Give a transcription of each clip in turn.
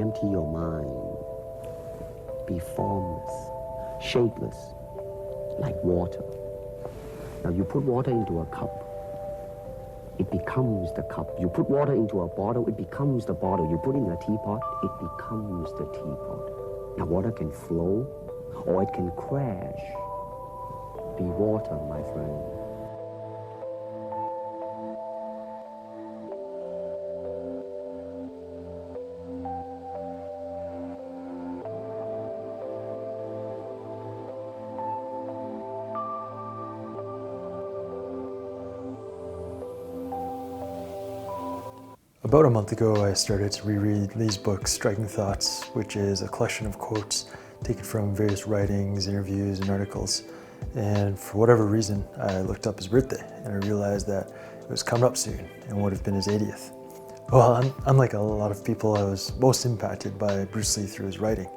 empty your mind, be formless, shapeless, like water. Now you put water into a cup, it becomes the cup. You put water into a bottle, it becomes the bottle. You put it in a teapot, it becomes the teapot. Now water can flow or it can crash. Be water, my friend. About a month ago, I started to reread Lee's book, Striking Thoughts, which is a collection of quotes taken from various writings, interviews, and articles. And for whatever reason, I looked up his birthday, and I realized that it was coming up soon and would have been his 80th. Well, unlike a lot of people, I was most impacted by Bruce Lee through his writing.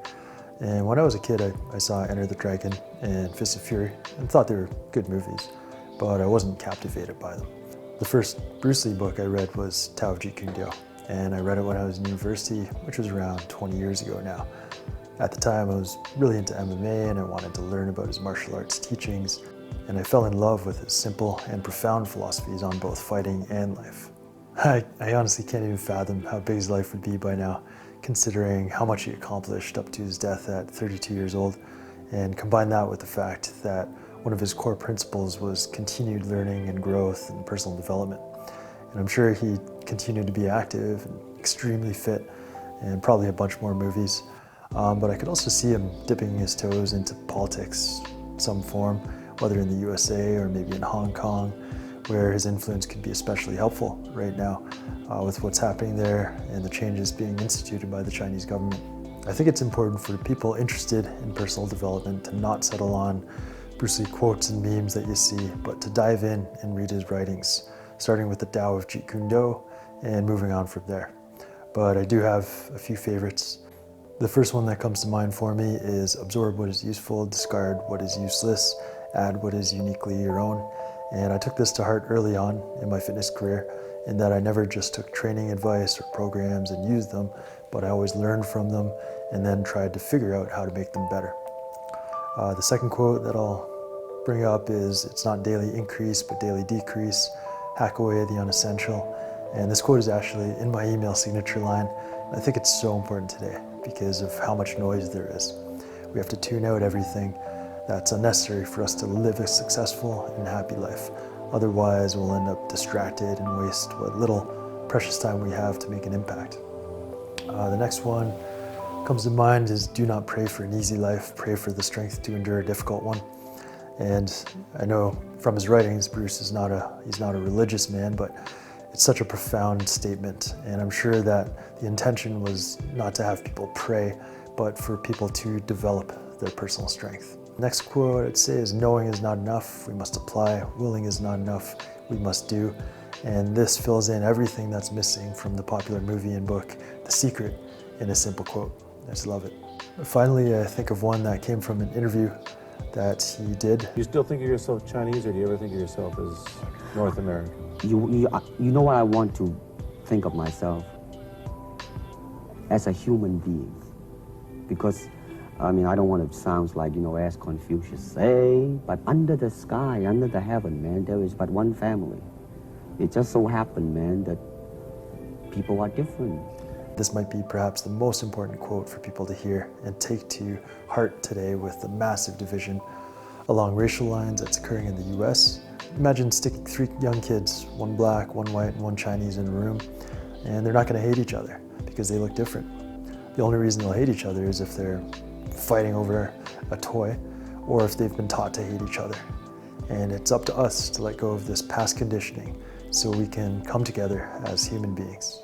And when I was a kid, I saw Enter the Dragon and Fist of Fury and thought they were good movies, but I wasn't captivated by them. The first Bruce Lee book I read was Tao of Jeet Kune Do, and I read it when I was in university, which was around 20 years ago now. At the time, I was really into MMA and I wanted to learn about his martial arts teachings, and I fell in love with his simple and profound philosophies on both fighting and life. I honestly can't even fathom how big his life would be by now, considering how much he accomplished up to his death at 32 years old, and combine that with the fact that one of his core principles was continued learning and growth and personal development. And I'm sure he continued to be active and extremely fit, and probably a bunch more movies. But I could also see him dipping his toes into politics, some form, whether in the USA or maybe in Hong Kong, where his influence could be especially helpful right now with what's happening there and the changes being instituted by the Chinese government. I think it's important for people interested in personal development to not settle on Bruce Lee quotes and memes that you see, but to dive in and read his writings, starting with the Tao of Jeet Kune Do and moving on from there. But I do have a few favorites. The first one that comes to mind for me is absorb what is useful, discard what is useless, add what is uniquely your own. And I took this to heart early on in my fitness career, in that I never just took training advice or programs and used them, but I always learned from them and then tried to figure out how to make them better. The second quote that I'll bring up is, it's not daily increase, but daily decrease. Hack away the unessential. And this quote is actually in my email signature line. I think it's so important today because of how much noise there is. We have to tune out everything that's unnecessary for us to live a successful and happy life. Otherwise, we'll end up distracted and waste what little precious time we have to make an impact. The next one comes to mind is, do not pray for an easy life, pray for the strength to endure a difficult one. And I know from his writings, Bruce is he's not a religious man, but it's such a profound statement. And I'm sure that the intention was not to have people pray, but for people to develop their personal strength. Next quote I'd say is, knowing is not enough, we must apply. Willing is not enough, we must do. And this fills in everything that's missing from the popular movie and book, The Secret, in a simple quote. I just love it. Finally, I think of one that came from an interview that he did. Do you still think of yourself Chinese, or do you ever think of yourself as North American? You know what I want to think of myself? As a human being. Because, I don't want to sound like, as Confucius say, but under the sky, under the heaven, man, there is but one family. It just so happened, man, that people are different. This might be perhaps the most important quote for people to hear and take to heart today with the massive division along racial lines that's occurring in the US. Imagine sticking 3 young kids, one black, one white, and one Chinese in a room, and they're not going to hate each other because they look different. The only reason they'll hate each other is if they're fighting over a toy or if they've been taught to hate each other. And it's up to us to let go of this past conditioning so we can come together as human beings.